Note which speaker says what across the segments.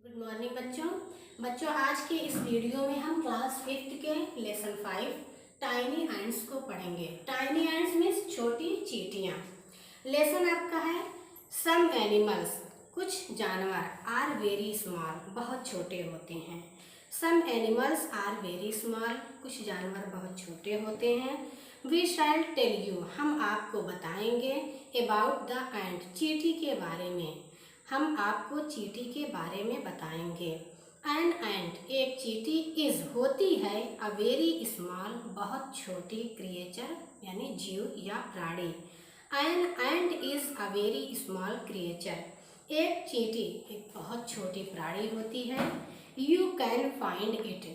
Speaker 1: Good morning बच्चों आज के इस वीडियो में हम क्लास 5th के लेसन 5 टाइनी एंड्स को पढ़ेंगे। टाइनी एंड्स मीन्स छोटी चींटियाँ। लेसन आपका है सम एनिमल्स, कुछ जानवर आर वेरी स्मॉल, बहुत छोटे होते हैं। Some animals are very small, कुछ जानवर बहुत छोटे होते हैं। वी शैल टेल यू, हम आपको बताएंगे अबाउट द एंट, चींटी के बारे में। हम आपको चींटी के बारे में बताएंगे। एन एंट, एक चींटी इज होती है अ वेरी स्मॉल, बहुत छोटी क्रिएचर यानी जीव या प्राणी। An ant is a very small creature, एक चींटी एक बहुत छोटी प्राणी होती है। यू कैन फाइंड इट,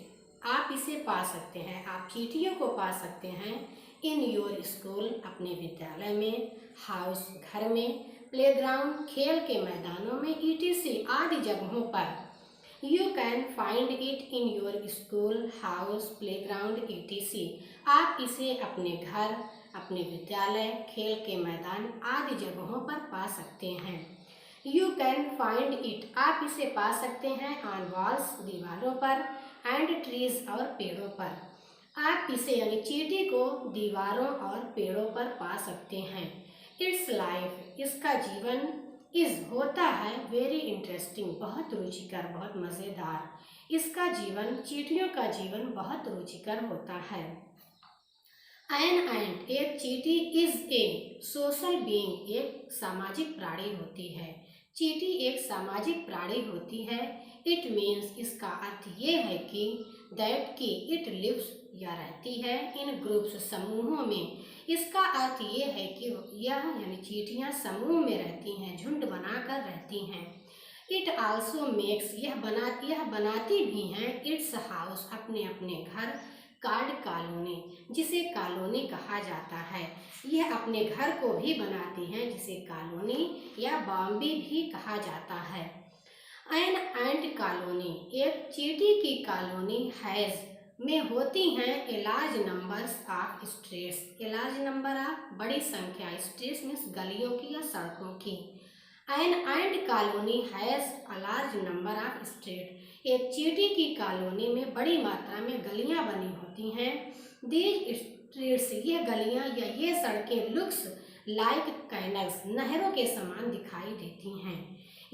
Speaker 1: आप इसे पा सकते हैं, आप चींटियों को पा सकते हैं। इन योर स्कूल, अपने विद्यालय में। हाउस, घर में। प्लेग्राउंड, खेल के मैदानों में। ईटीसी, आदि जगहों पर। You can find it in your school, house, playground, etc, आप इसे अपने घर, अपने विद्यालय, खेल के मैदान आदि जगहों पर पा सकते हैं। यू कैन फाइंड इट, आप इसे पा सकते हैं ऑन वॉल्स, दीवारों पर। एंड ट्रीज, और पेड़ों पर। आप इसे यानी चींटी को दीवारों और पेड़ों पर पा सकते हैं। इट्स लाइफ, इसका जीवन। इज, होता है। वेरी इंटरेस्टिंग, बहुत रुचिकर, बहुत मज़ेदार। इसका जीवन, चींटियों का जीवन बहुत रुचिकर होता है। एन एंट, एक चींटी। इज ए सोशल बीइंग, एक सामाजिक प्राणी होती है। चींटी एक सामाजिक प्राणी होती है। इट मीन्स, इसका अर्थ ये है कि दैट की इट लिव्स, या रहती है। इन ग्रुप्स, समूहों में। इसका अर्थ ये है कि यह यानी चींटियाँ समूह में रहती हैं, झुंड बनाकर रहती हैं। इट आल्सो मेक्स, यह बनाती भी हैं। इट्स हाउस, अपने अपने घर। कार्ड, कॉलोनी, जिसे कॉलोनी कहा जाता है। यह अपने घर को भी बनाती हैं, जिसे कॉलोनी या बॉम्बे भी कहा जाता है। एन एंट कॉलोनी, एक चींटी की कॉलोनी हैज़, में होती हैं a large numbers of streets, a large number of, बड़ी संख्या, स्ट्रीट्स मीन्स गलियों की या सड़कों की। An ant colony has a large number of street, एक चींटी की कॉलोनी में बड़ी मात्रा में गलियां बनी होती हैं। दीज स्ट्रीट्स, ये गलियां या ये सड़कें लुक्स लाइक कैनल्स, नहरों के समान दिखाई देती हैं।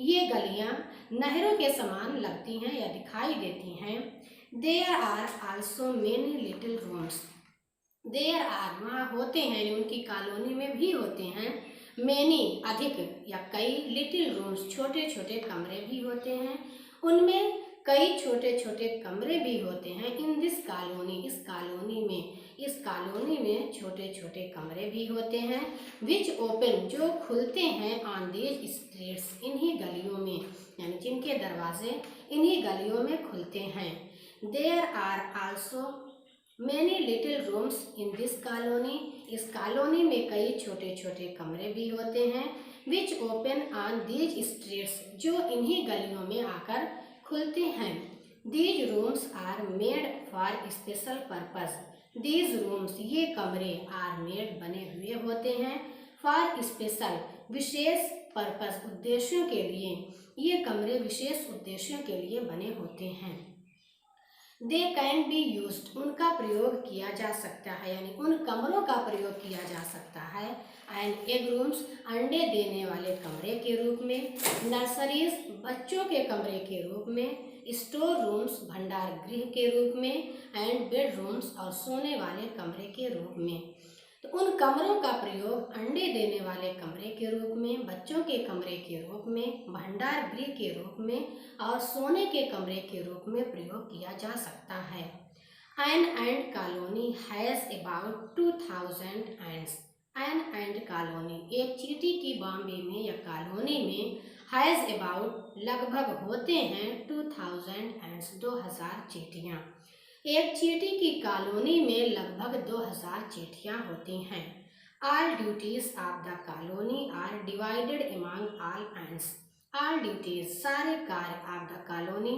Speaker 1: ये गलियां नहरों के समान लगती हैं या दिखाई देती हैं। There are also many little rooms, there are, वहाँ होते हैं, उनकी कॉलोनी में भी होते हैं। मैनी, अधिक या कई। लिटिल रूम्स, छोटे छोटे कमरे भी होते हैं, उनमें कई छोटे छोटे कमरे भी होते हैं। इन दिस कॉलोनी, इस कॉलोनी में छोटे छोटे कमरे भी होते हैं। विच ओपन, जो खुलते हैं। ऑन दीज स्ट्रीट्स, इन्हीं गलियों में, यानी जिनके दरवाजे इन्हीं गलियों में खुलते हैं। There are also many little rooms in this colony, इस कॉलोनी में कई छोटे छोटे कमरे भी होते हैं। Which open on these streets, जो इन्हीं गलियों में आकर खुलते हैं। These rooms are made for special purpose, these rooms, ये कमरे, आर मेड, बने हुए होते हैं। फॉर स्पेशल, विशेष, पर्पस, उद्देश्यों के लिए, ये कमरे विशेष उद्देश्यों के लिए बने होते हैं। दे कैन बी यूज्ड, उनका प्रयोग किया जा सकता है, यानी उन कमरों का प्रयोग किया जा सकता है। एंड एग रूम्स, अंडे देने वाले कमरे के रूप में। नर्सरीज, बच्चों के कमरे के रूप में। स्टोर रूम्स, भंडार गृह के रूप में। एंड बेड रूम्स, और सोने वाले कमरे के रूप में। तो उन कमरों का प्रयोग अंडे देने वाले कमरे के रूप में, बच्चों के कमरे के रूप में, भंडार गृह के रूप में और सोने के कमरे के रूप में प्रयोग किया जा सकता है। An ant colony has about 2000 ants, an ant colony, एक चींटी की बॉम्बे में या कॉलोनी में। हैज़ अबाउट, लगभग होते हैं। 2000 एंड्स, 2000 चींटियाँ। एक चींटी की कॉलोनी में लगभग 2000 चींटियाँ होती हैं। All duties of the colony are divided among all ants, all duties, सारे कार्य, ऑफ द कॉलोनी,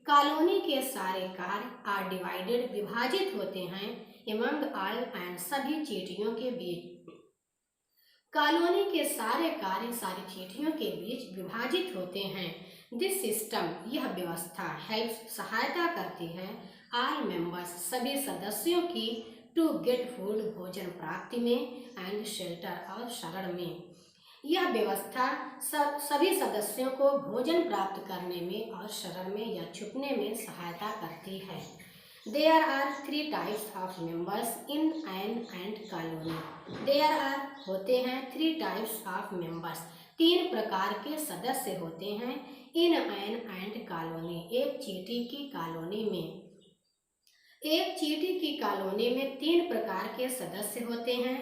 Speaker 1: कॉलोनी के सारे कार्य, आर डिवाइडेड, विभाजित होते हैं। अमंग ऑल एंड, सभी चींटियों के बीच। कॉलोनी के सारे कार्य सारी चींटियों के बीच विभाजित होते हैं। दिस सिस्टम, यह व्यवस्था, हेल्प सहायता करती है ऑल मेंबर्स, सभी सदस्यों की, टू गेट फूड, भोजन प्राप्ति में, एंड शेल्टर, और शरण में। यह व्यवस्था सभी सदस्यों को भोजन प्राप्त करने में और शरण में या छुपने में सहायता करती है। There are 3 types of members in an ant colony. There are होते हैं 3 types of members, 3 प्रकार के सदस्य होते हैं in an ant colony, एक चींटी की कॉलोनी में। एक चींटी की कॉलोनी में 3 प्रकार के सदस्य होते हैं।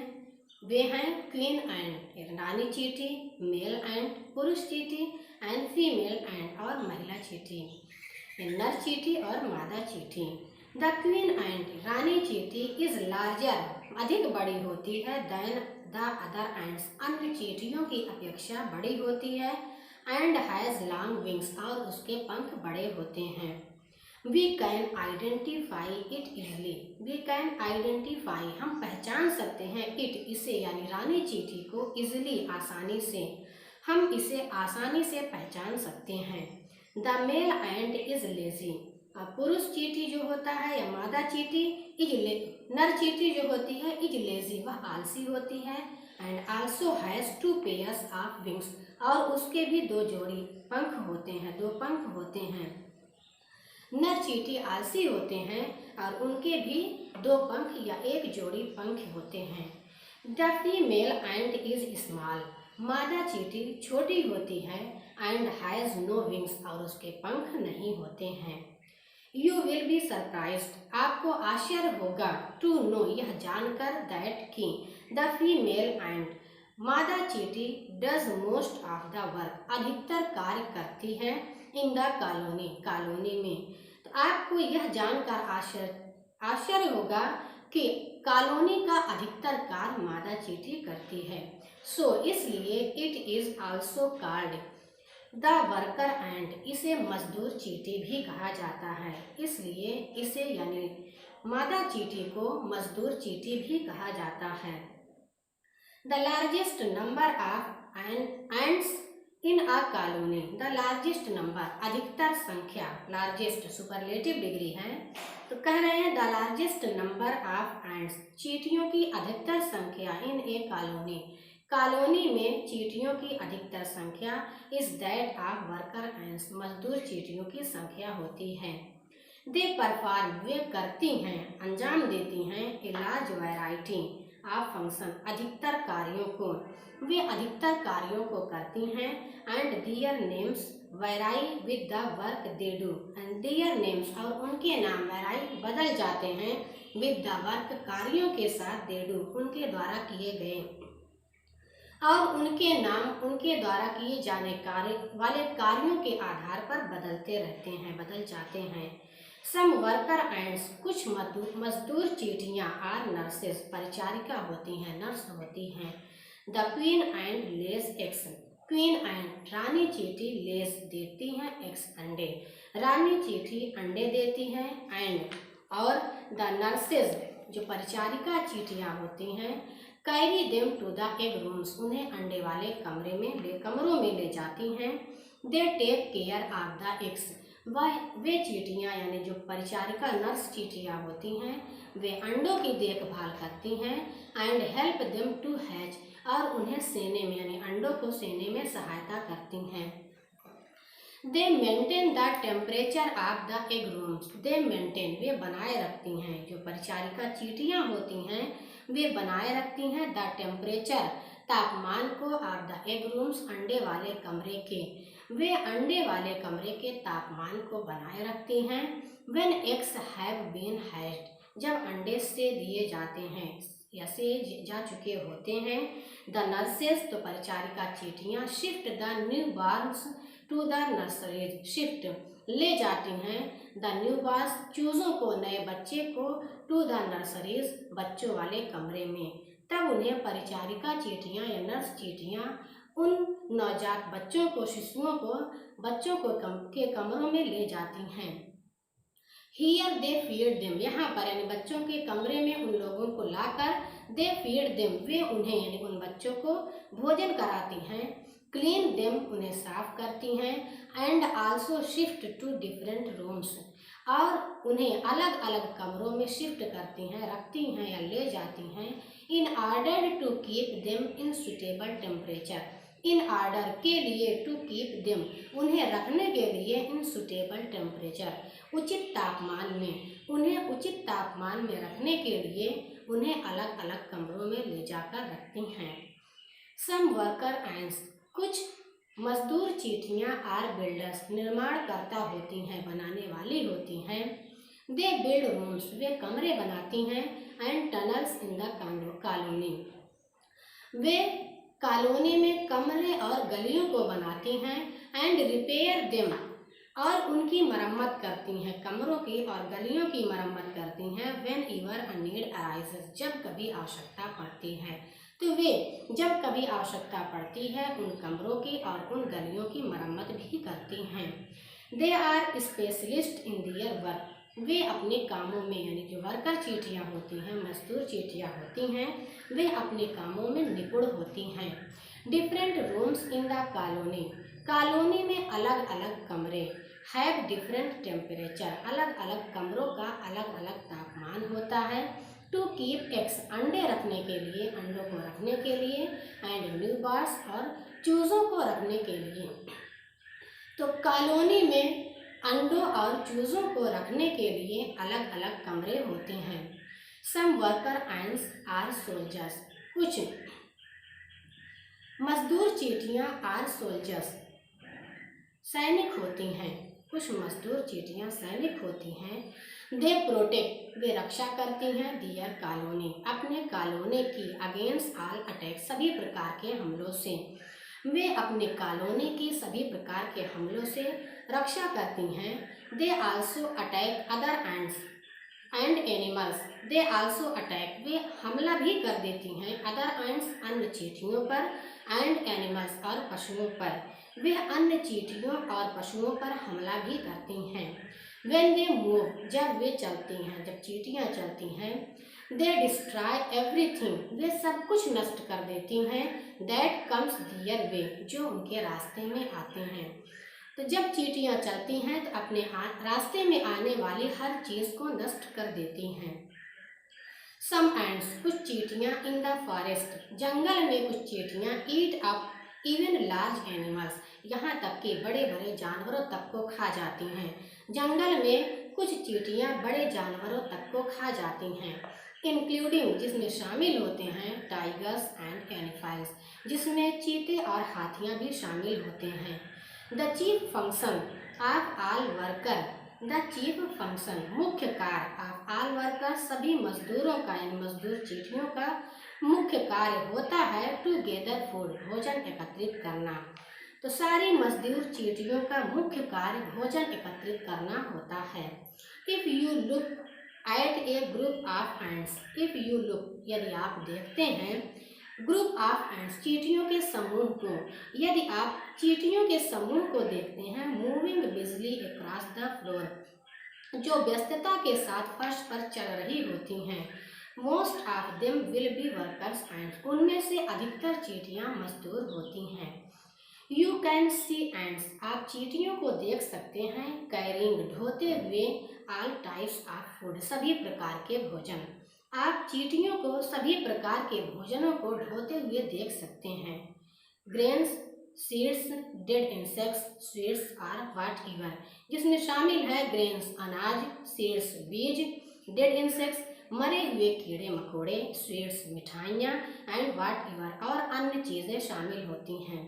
Speaker 1: वे हैं क्वीन एंट, एक रानी चींटी, मेल एंट, पुरुष चींटी, एंड फीमेल एंट, और महिला चींटी, नर चींटी और मादा चींटी। द क्वीन एंट, रानी चींटी, इज लार्जर, अधिक बड़ी होती है, देन द अदर एंट्स, अन्य चींटियों की अपेक्षा बड़ी होती है, एंड हैज लॉन्ग विंग्स, और उसके पंख बड़े होते हैं। We can identify it easily, we can identify, हम पहचान सकते हैं, इट, इसे, यानी रानी चींटी को, इजली, आसानी से, हम इसे आसानी से पहचान सकते हैं। The male ant is lazy, अब पुरुष चींटी जो होता है या मादा चींटी, नर चींटी जो होती है, इज लेजी, वह आलसी होती है, and also has 2 pairs of wings, और उसके भी 2 जोड़ी पंख होते हैं, 2 पंख होते हैं। नर चींटी आलसी होते हैं और उनके भी 2 पंख या 1 जोड़ी पंख होते हैं। The female ant is small, मादा चींटी छोटी होती है, एंड हैज नो विंग्स, और उसके पंख नहीं होते हैं। यू विल बी सरप्राइज्ड, आपको आश्चर्य होगा, टू नो, यह जानकर, दैट कि, द फीमेल एंट, मादा चींटी, does most of the work, अधिकतर कार्य करती है, इन द कॉलोनी, कॉलोनी में। तो आपको यह जानकर आश्चर्य होगा कि कॉलोनी का अधिकतर कार्य मादा चींटी करती है। सो इसलिए it is also called the worker ant, इसे मजदूर चींटी भी कहा जाता है, इसलिए इसे यानी मादा चींटी को मजदूर चींटी भी कहा जाता है। The largest number of ants in a colony, the largest number, अधिकतर संख्या, लार्जेस्ट सुपरलेटिव डिग्री है, तो कह रहे हैं the largest number of ants, चींटियों की अधिकतर संख्या, इन ए कॉलोनी, कॉलोनी में चींटियों की अधिकतर संख्या, is that of worker ants, मजदूर चींटियों की संख्या होती है। दे परफॉर्म, वे करती हैं, अंजाम देती हैं, a large variety of function, अधिकतर कार्यों को, वे अधिकतर कार्यों को करती हैं, and their names vary with the work they do, and their names, और उनके नाम वैराई, बदल जाते हैं, विद द वर्क, कार्यों के साथ, दे डू, उनके द्वारा किए गए, और उनके नाम उनके द्वारा किए जाने वाले कार्यों के आधार पर बदलते रहते हैं, बदल जाते हैं। सम वर्कर एंड्स, कुछ मजदूर चींटियां, आर नर्सेस, परिचारिका होती हैं, नर्स होती हैं। The queen and lays eggs, queen and, रानी चींटी, लेज, देती हैं, एग्स, अंडे, रानी चींटी अंडे देती हैं, एंड, और द नर्सेज, जो परिचारिका चींटियां होती हैं, carry them to the egg rooms, उन्हें अंडे वाले कमरों में ले जाती हैं। They take care of the eggs, वे चींटियां यानी जो परिचारिका नर्स चींटियां होती हैं, वे अंडों की देखभाल करती हैं, and help them to hatch, और उन्हें सेने में यानी अंडों को सेने में सहायता करती हैं। They maintain the temperature of the egg rooms, they maintain, वे बनाए रखती हैं, जो परिचारिका चींटियां होती हैं वे बनाए रखती हैं, द टेम्परेचर, तापमान को, ऑफ द एग रूम्स, अंडे वाले कमरे के, वे अंडे वाले कमरे के तापमान को बनाए रखती हैं। When eggs have been hatched, जब अंडे से दिए जाते हैं या से जा चुके होते हैं, द नर्सेस, तो परिचारिका चींटियां, shift the newborns to the nurseries, shift, ले जाती हैं, द न्यू बॉर्न्स, चूजों को, नए बच्चे को, टू द नर्सरीज, बच्चों वाले कमरे में। तब उन्हें परिचारिका चींटियां या नर्स चींटियां उन नवजात बच्चों को, शिशुओं को, बच्चों को के कमरों में ले जाती हैं। हियर दे फीड देम, यहाँ पर यानी बच्चों के कमरे में उन लोगों को लाकर, दे फीड देम, वे उन्हें यानी उन बच्चों को भोजन कराती हैं। क्लीन देम उन्हें साफ करती हैं, and also shift to different rooms और उन्हें अलग अलग कमरों में शिफ्ट करती हैं, रखती हैं या ले जाती हैं, in order to keep them in suitable temperature, in order के लिए, टू कीप देम उन्हें रखने के लिए, इन सुटेबल टेम्परेचर उचित तापमान में, उन्हें उचित तापमान में रखने के लिए उन्हें अलग अलग कमरों में ले जाकर रखती हैं। सम वर्कर एंड्स कुछ मजदूर चींटियां आर बिल्डर्स निर्माणकर्ता होती हैं, बनाने वाली होती हैं। दे बिल्ड रूम्स वे कमरे बनाती हैं, and tunnels in the colony way colony में कमरे और गलियों को बनाती हैं, एंड रिपेयर देम और उनकी मरम्मत करती हैं, कमरों की और गलियों की मरम्मत करती हैं। When ever a need arises जब कभी आवश्यकता पड़ती है, तो वे जब कभी आवश्यकता पड़ती है उन कमरों की और उन गलियों की मरम्मत भी करती हैं। They are specialist in their work वे अपने कामों में, यानी जो वर्कर चींटियाँ होती हैं, मजदूर चींटियाँ होती हैं, वे अपने कामों में निपुण होती हैं। Different rooms in the colony colony में अलग अलग कमरे, हैव डिफरेंट टेम्परेचर अलग अलग कमरों का अलग अलग तापमान होता है। टू कीप एग्स अंडे रखने के लिए, अंडों को रखने के लिए, एंड न्यू बर्ड्स और चूज़ों को रखने के लिए। तो कॉलोनी में अंडों और चूज़ों को रखने के लिए अलग अलग कमरे होते हैं। सम वर्कर एंड्स आर सोल्जर्स कुछ मजदूर चींटियां आर सोल्जर्स सैनिक होती हैं, कुछ मजदूर चींटियां सैनिक होती हैं। दे प्रोटेक्ट वे रक्षा करती हैं, दियर कॉलोनी अपने कॉलोनी की, अगेंस्ट ऑल अटैक सभी प्रकार के हमलों से, वे अपने कॉलोनी की सभी प्रकार के हमलों से रक्षा करती हैं। They also attack other ants and animals they also attack वे हमला भी कर देती हैं, अदर एंड्स अन्य चींटियों पर, एंड एनिमल्स और पशुओं पर, वे अन्य चींटियों और पशुओं पर हमला भी करती हैं। व्हेन दे मूव जब वे चलती हैं, जब चींटियाँ चलती हैं। दे डिस्ट्रॉय एवरीथिंग वे सब कुछ नष्ट कर देती हैं, दैट कम्स दियर वे जो उनके रास्ते में आते हैं। तो जब चींटियाँ चलती हैं तो अपने रास्ते में आने वाली हर चीज़ को नष्ट कर देती हैं। सम एंड्स कुछ चींटियाँ इन द फॉरेस्ट जंगल में कुछ चींटियाँ ईट अप इवन लार्ज एनिमल्स यहाँ तक कि बड़े बड़े जानवरों तक को खा जाती हैं। जंगल में कुछ चींटियाँ बड़े जानवरों तक को खा जाती हैं, इंक्लूडिंग जिसमें शामिल होते हैं टाइगर्स एंड एनिफाइल्स जिसमें चीते और हाथियाँ भी शामिल होते हैं। The chief function of all worker the chief function मुख्य कार्य ऑफ ऑल वर्कर सभी मजदूरों का, यानी मजदूर चींटियों का मुख्य कार्य होता है टू गेदर फूड भोजन एकत्रित करना। तो सारी मजदूर चींटियों का मुख्य कार्य भोजन एकत्रित करना होता है। If you look at A group of ends if you look यदि आप देखते हैं, ग्रुप ऑफ एंड्स चींटियों के समूह को, यदि आप चींटियों के समूह को देखते हैं, मूविंग बिजली अक्रॉस द फ्लोर जो व्यस्तता के साथ फर्श पर चल रही होती हैं। Most of them will be workers ends उनमें से अधिकतर चींटियां मजदूर होती हैं। यू कैन सी एंड्स आप चींटियों को देख सकते हैं, कैरिंग ढोते हुए ऑल टाइप्स ऑफ फूड सभी प्रकार के भोजन। आप चींटियों को सभी प्रकार के भोजनों को ढोते हुए देख सकते हैं। Grains seeds dead insects sweets और व्हाट एवर जिसमें शामिल है ग्रेन्स अनाज, सीड्स बीज, डेड इंसेक्ट्स मरे हुए कीड़े मकोड़े, स्वीट्स मिठाइयाँ, एंड व्हाट एवर और अन्य चीज़ें शामिल होती हैं।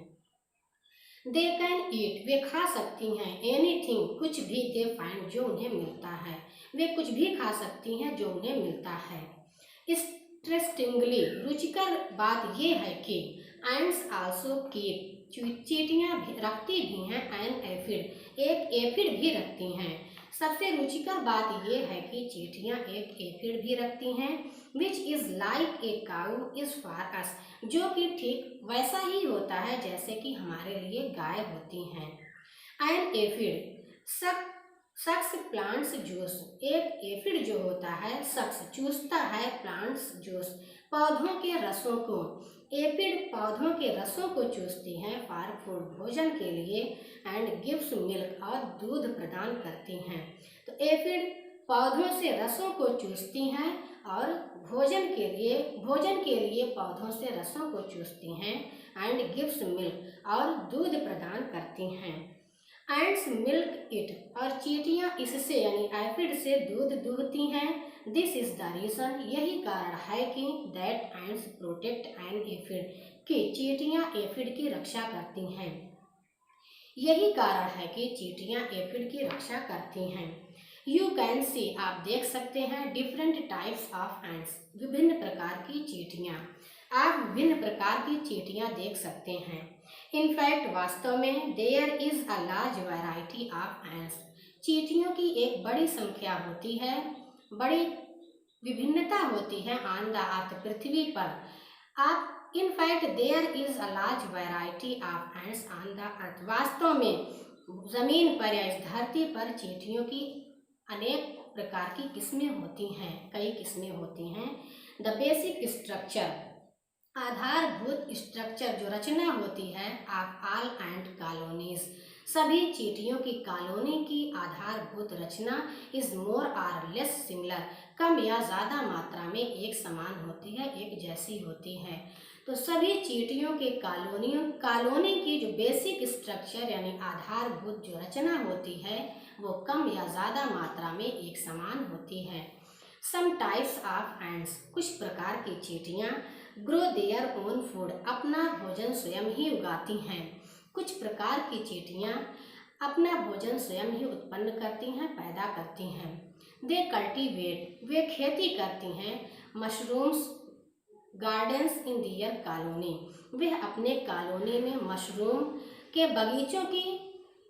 Speaker 1: दे कैन ईट वे खा सकती हैं, एनीथिंग कुछ भी, दे फाइंड जो उन्हें मिलता है, वे कुछ भी खा सकती हैं जो उन्हें मिलता है। इंटरेस्टिंगली रुचिकर बात यह है कि एंड्स आल्सो कीप चींटियाँ भी रखती भी हैं, एन एफिड एक एफिड भी रखती हैं। सबसे रुचिकर बात यह है कि चींटियाँ एक एफिड भी रखती हैं, which is like a cow is for us जो कि ठीक वैसा ही होता है जैसे कि हमारे लिए गाय होती हैं। एन एफिड शख्स प्लांट्स जूस एक एफिड जो होता है शख्स चूसता है प्लांट्स जूस पौधों के रसों को। एफिड पौधों के रसों को चूसती हैं फॉर फूड, भोजन के लिए, एंड गिव्स मिल्क, और दूध प्रदान करती हैं। तो एफिड पौधों से रसों को चूसती हैं और भोजन के लिए पौधों से रसों को चूसती हैं, एंड गिव्स मिल्क, और दूध प्रदान करती हैं। एंड्स मिल्क इट, और चींटियां इससे यानी एफिड से दूध दूहती हैं। दिस इज द रीजन, यही कारण है कि that ants protect an aphid, कि चींटियां एफिड की रक्षा करती हैं। यही कारण है कि चींटियां एफिड की रक्षा करती हैं। यू कैन सी, आप देख सकते हैं, डिफरेंट टाइप्स ऑफ एंड्स, विभिन्न प्रकार की चींटियां। आप विभिन्न प्रकार की चींटियां देख सकते हैं। इनफैक्ट, वास्तव में, there is a large variety of ants, चींटियों की एक बड़ी संख्या होती है, बड़ी विभिन्नता होती है ऑन द अर्थ, पृथ्वी पर। आप in fact there is a large variety of ants on the earth, वास्तव में जमीन पर या इस धरती पर चींटियों की अनेक प्रकार की किस्में होती हैं, कई किस्में होती हैं। द बेसिक स्ट्रक्चर, आधारभूत स्ट्रक्चर, जो रचना होती है, ऑफ ऑल एंट कॉलोनीज, सभी चींटियों की कॉलोनी की आधारभूत रचना इज मोर और लेस सिमिलर, कम या ज़्यादा मात्रा में एक समान होती है, एक जैसी होती है। तो सभी चींटियों के कॉलोनी की जो बेसिक स्ट्रक्चर यानी आधारभूत जो रचना होती है, वो कम या ज़्यादा मात्रा में एक समान होती है। सम टाइप्स ऑफ एंड्स, कुछ प्रकार की चींटियाँ, ग्रो देयर ओन फूड, अपना भोजन स्वयं ही उगाती हैं। कुछ प्रकार की चींटियाँ अपना भोजन स्वयं ही उत्पन्न करती हैं, पैदा करती हैं। दे कल्टीवेट, वे खेती करती हैं। मशरूम्स गार्डन्स इन दियर कॉलोनी, वे अपने कॉलोनी में मशरूम के बगीचों की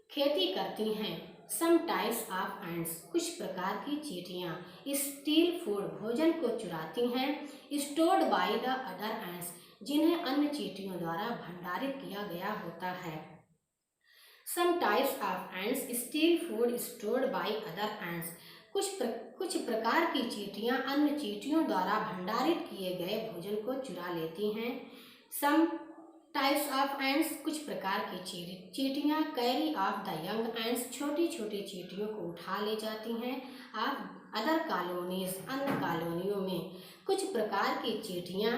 Speaker 1: खेती करती हैं। सम टाइप्स ऑफ एंड्स, कुछ प्रकार की चींटियाँ स्टील फूड, भोजन को चुराती हैं। Stored by the other ants, जिन्हें अन्य चींटियों द्वारा भंडारित किया गया होता है। Some types of ants steal food stored by other ants, कुछ प्रकार की चींटियाँ अन्य चींटियों द्वारा भंडारित किए गए भोजन को चुरा लेती हैं। सम टाइप्स ऑफ एंड्स, कुछ प्रकार की चींटियाँ carry off the young ends, छोटी छोटी चींटियों को उठा ले जाती हैं। ऑफ अदर कॉलोनीज, अन्य कॉलोनियों में। कुछ प्रकार की चींटियाँ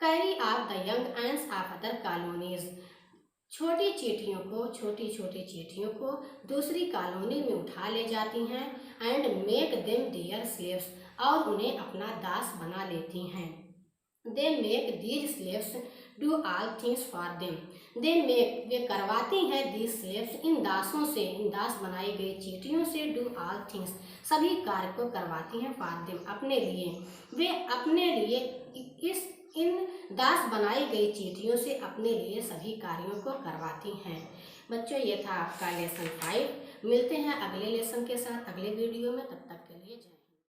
Speaker 1: carry off the young ends of other colonies, छोटी छोटी चींटियों को दूसरी कॉलोनी में उठा ले जाती हैं। And make them their slaves, और उन्हें अपना दास बना लेती हैं। They make these slaves do all things for them, they make, वे करवाती हैं, दीज स्लेव्स, इन दासों से, इन दास बनाई गई चींटियों से, डू ऑल थिंग्स, सभी कार्य को करवाती हैं, फॉर देम, अपने लिए। वे अपने लिए इन दास बनाई गई चींटियों से अपने लिए सभी कार्यों को करवाती हैं। बच्चों, ये था आपका लेसन 5। मिलते हैं अगले लेसन के साथ अगले वीडियो में, तब तक के लिए जय।